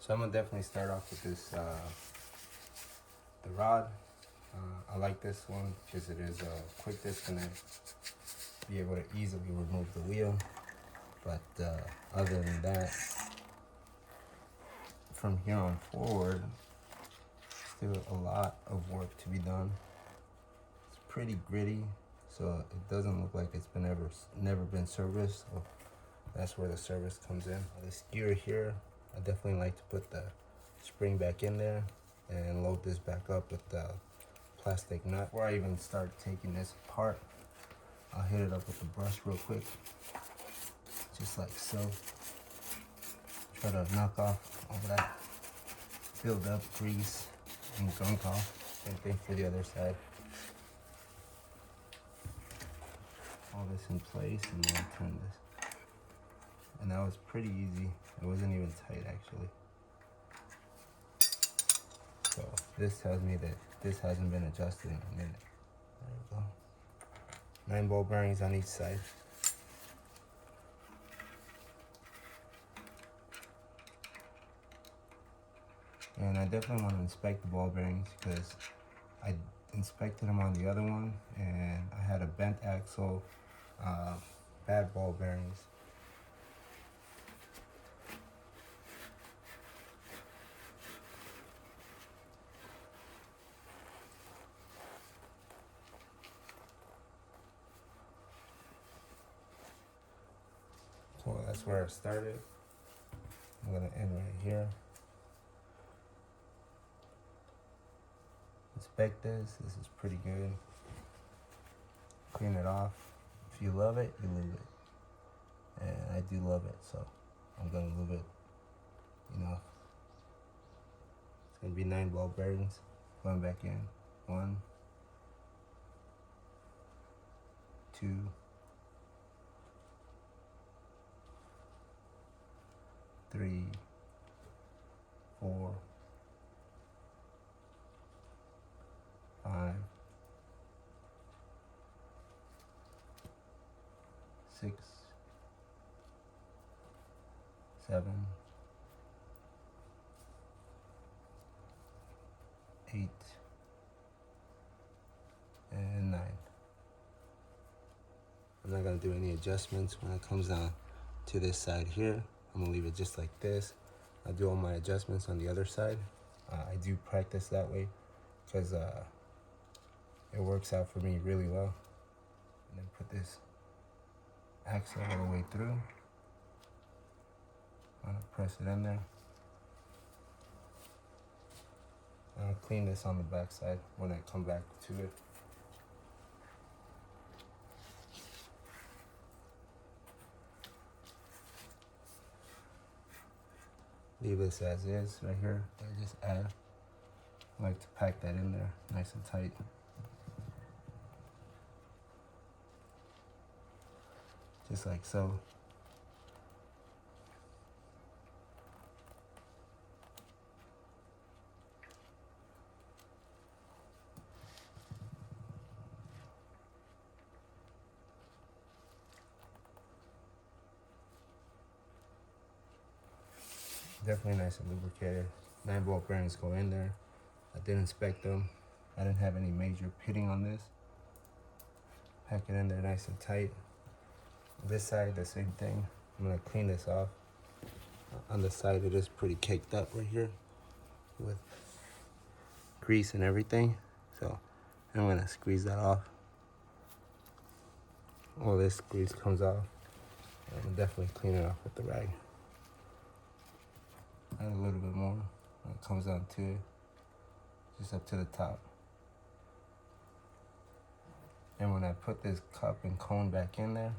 So I'm gonna definitely start off with this, the rod. I like this one because it is a quick disconnect. Be able to easily remove the wheel. But other than that, from here on forward, still a lot of work to be done. It's pretty gritty, so it doesn't look like it's never been serviced. So that's where the service comes in. This gear here, I definitely like to put the spring back in there and load this back up with the plastic nut. Before I even start taking this apart, I'll hit it up with the brush real quick, just like so. Try to knock off all that build up grease and gunk off. Same thing for the other side. All this in place and then turn this. And that was pretty easy. It wasn't even tight actually. So this tells me that this hasn't been adjusted in a minute. There we go. 9 ball bearings on each side. And I definitely want to inspect the ball bearings because I inspected them on the other one and I had a bent axle, bad ball bearings. So that's where I started. I'm gonna end right here. Inspect this. This is pretty good. Clean it off. If you love it, you lube it. And I do love it, so I'm gonna lube it enough. It's gonna be 9 ball bearings going back in. 1, 2, 3, 4, 5, 6, 7, 8, and 9. I'm not gonna do any adjustments when it comes down to this side here. I'm gonna leave it just like this. I'll do all my adjustments on the other side. I do practice that way because it works out for me really well. And then put this axle all the way through. I'm gonna press it in there. I'll clean this on the back side when I come back to it. Leave this as is right here. I just add. I like to pack that in there nice and tight. Just like so. Definitely nice and lubricated. 9 ball bearings go in there. I did inspect them. I didn't have any major pitting on this. Pack it in there nice and tight. This side, the same thing. I'm gonna clean this off. On the side, it is pretty caked up right here with grease and everything. So I'm gonna squeeze that off. All this grease comes off. I'm gonna definitely clean it off with the rag. Add a little bit more when it comes down to it, just up to the top. And when I put this cup and cone back in there,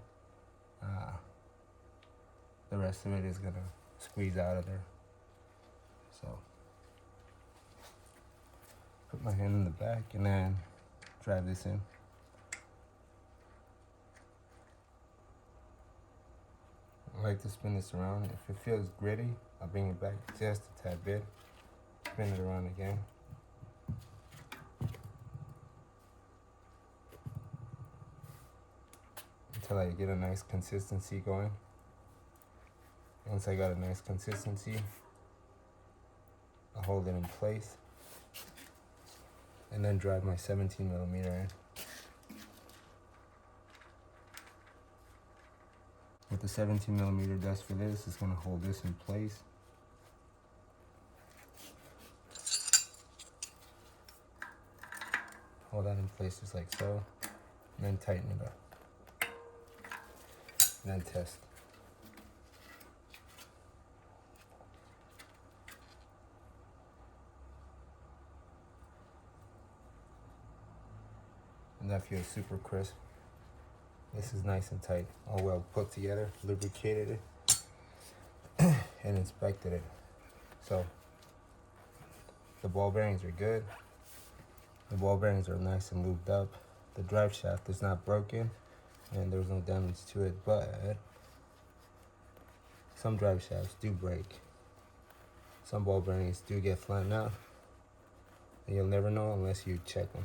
the rest of it is gonna squeeze out of there. So put my hand in the back and then drive this in. I like to spin this around. If it feels gritty, I'll bring it back just a tad bit. Spin it around again. Until I get a nice consistency going. Once I got a nice consistency, I hold it in place and then drive my 17mm in. What the 17mm does for this is going to hold this in place. Hold that in place just like so, and then tighten it up, and then test. And that feels super crisp. This is nice and tight, all well put together, lubricated it, and inspected it. So the ball bearings are good. The ball bearings are nice and lubed up. The drive shaft is not broken, and there's no damage to it, but some drive shafts do break. Some ball bearings do get flattened out, and you'll never know unless you check them.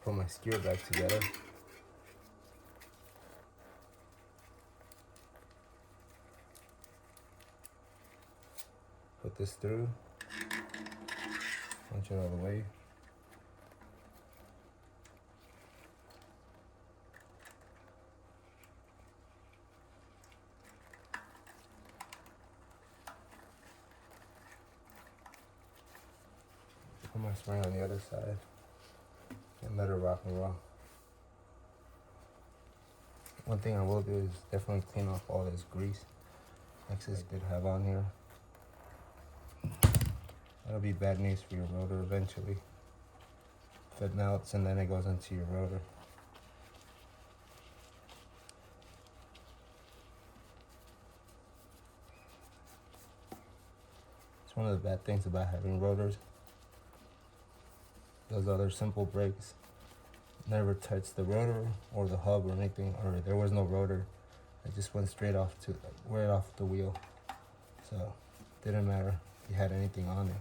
Put my skewer back together. Put this through. Punch it all the way. Put my spring on the other side and let it rock and roll. One thing I will do is definitely clean off all this grease excess I did have on here. That'll be bad news for your rotor eventually. If it melts and then it goes into your rotor. It's one of the bad things about having rotors. Those other simple brakes never touched the rotor or the hub or anything, or there was no rotor. It just went straight off to right off the wheel. So didn't matter if you had anything on it.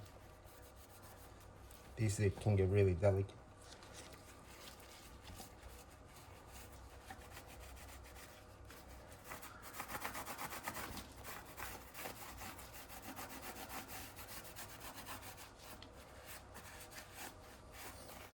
These can get really delicate.